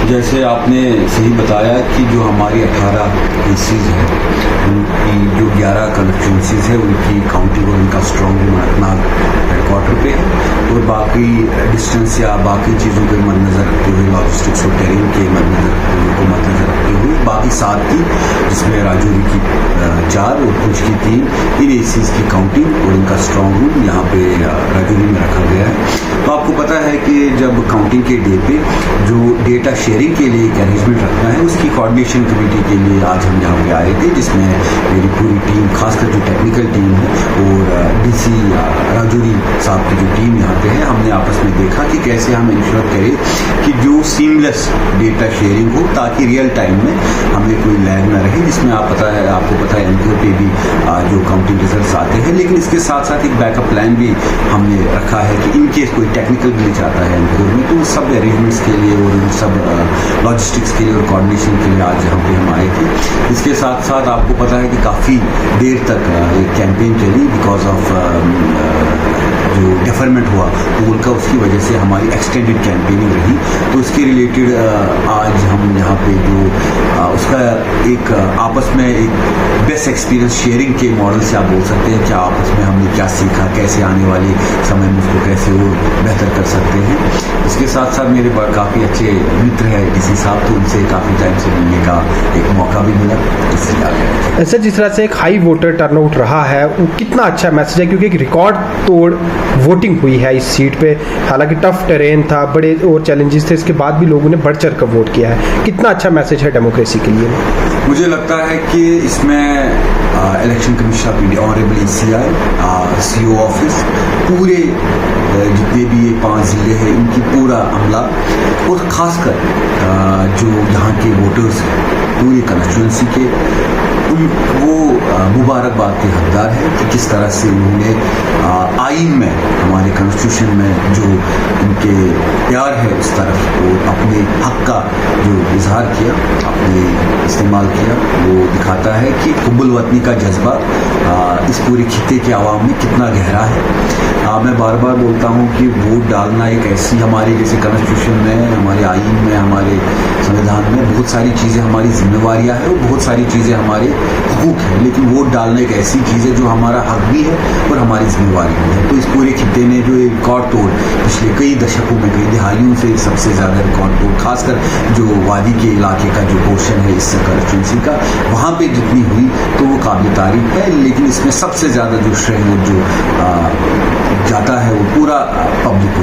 जैसे आपने सही बताया कि जो हमारी 18 केसेज हैं उनकी जो 11 कंस्टिट्यूंसीज है उनकी काउंटिंग और उनका स्ट्रॉन्ग अनंतनाग हेडक्वार्टर पे है और बाकी डिस्टेंस या बाकी चीज़ों के मद्देनजर रखते हुए लॉजिस्टिक्स और टेरेन के मद्देनजर रखते हुए बाकी 7 थी जिसमें राजौरी की 4 और पुंछ की 3 इन एसीज की काउंटिंग और इनका स्ट्रॉन्ग रूम यहाँ पे राजौरी में रखा गया है। तो आपको पता है कि जब काउंटिंग के डे पे जो डेटा शेयरिंग के लिए एक अरेंजमेंट रखना है उसकी कोऑर्डिनेशन कमेटी के लिए आज हम यहाँ पे आए थे जिसमें मेरी पूरी टीम खासकर जो टेक्निकल टीम है और डीसी राजौरी साहब की जो टीम यहाँ पे है हमने आपस में देखा कि कैसे हम इंश्योर करें कि जो सीमलेस डेटा शेयरिंग हो ताकि रियल टाइम में हमें कोई लैग ना रहे जिसमें आपको पता है एमपीओ पे भी जो काउंटिंग रिजल्ट्स आते हैं लेकिन इसके साथ साथ एक बैकअप प्लान भी हमने रखा है कि इनकेस कोई टेक्निकल ग्लिच आता है एमपीओ में तो सब अरेंजमेंट्स के लिए और उन सब लॉजिस्टिक्स के लिए और कोऑर्डिनेशन के लिए आज यहाँ पे हम आए थे। इसके साथ साथ आपको पता है कि काफ़ी देर तक एक कैंपेन चली बिकॉज ऑफ जो डेफरमेंट हुआ पोल का उसकी वजह से हमारी एक्सटेंडेड कैंपेनिंग रही तो उसके रिलेटेड आज हम यहाँ पे जो उसका एक आपस में एक बेस्ट एक्सपीरियंस शेयरिंग के मॉडल से आप बोल सकते हैं कि आपस में हमने क्या सीखा कैसे आने वाले समय में उसको कैसे और बेहतर कर सकते हैं। इसके साथ साथ मेरे पास काफ़ी अच्छे मित्र हैं डीसी साहब तो उनसे काफ़ी टाइम से मिलने का एक मौका भी मिला इसलिए आ गया। सर जिस तरह से एक हाई वोटर टर्नआउट रहा है वो कितना अच्छा मैसेज है क्योंकि एक रिकॉर्ड तोड़ वोटिंग हुई है इस सीट पे हालांकि टफ टेरेन था बड़े और चैलेंजेस थे इसके बाद भी लोगों ने बढ़ चढ़ कर वोट किया है कितना अच्छा मैसेज है डेमोक्रेसी के लिए। मुझे लगता है कि इसमें election commission of India honourable ECI CO office पूरे जितने भी ये 5 ज़िले हैं इनकी पूरा अमला और ख़ासकर जो यहाँ के वोटर्स पूरी कंस्टिट्यूंसी के वो मुबारकबाद के हकदार है कि किस तरह से उन्होंने आइन में हमारे कॉन्स्टिट्यूशन में जो इनके प्यार है उस तरफ और अपने हक का जो इजहार किया अपने इस्तेमाल किया वो दिखाता है कि हुब्बुल वतनी का जज्बा इस पूरे खित्ते के आवाम में कितना गहरा है। मैं बार बार बोलता हूँ कि वोट डालना एक ऐसी हमारी जैसे कॉन्स्टिट्यूशन में हमारे आइन में हमारे संविधान में बहुत सारी चीज़ें हमारी जिम्मेवारियाँ हैं और बहुत सारी चीज़ें हमारे हकूक़ हैं लेकिन वोट डालना एक ऐसी चीज़ है जो हमारा हक भी है और हमारी जिम्मेवारी भी है। तो इस पूरे खित्ते ने जो एक रिकॉर्ड तोड़ पिछले कई दशकों में कई दिहाइयों से सबसे ज़्यादा रिकॉर्ड तोड़ खासकर जो वादी के इलाके का जो पोर्शन है इस कॉन्स्टिट्यूंसी का वहाँ पे जितनी हुई तो वो काबिल तारीफ है लेकिन इसमें सबसे ज़्यादा जो श्रेय जो जाता है वो पूरा पब्लिक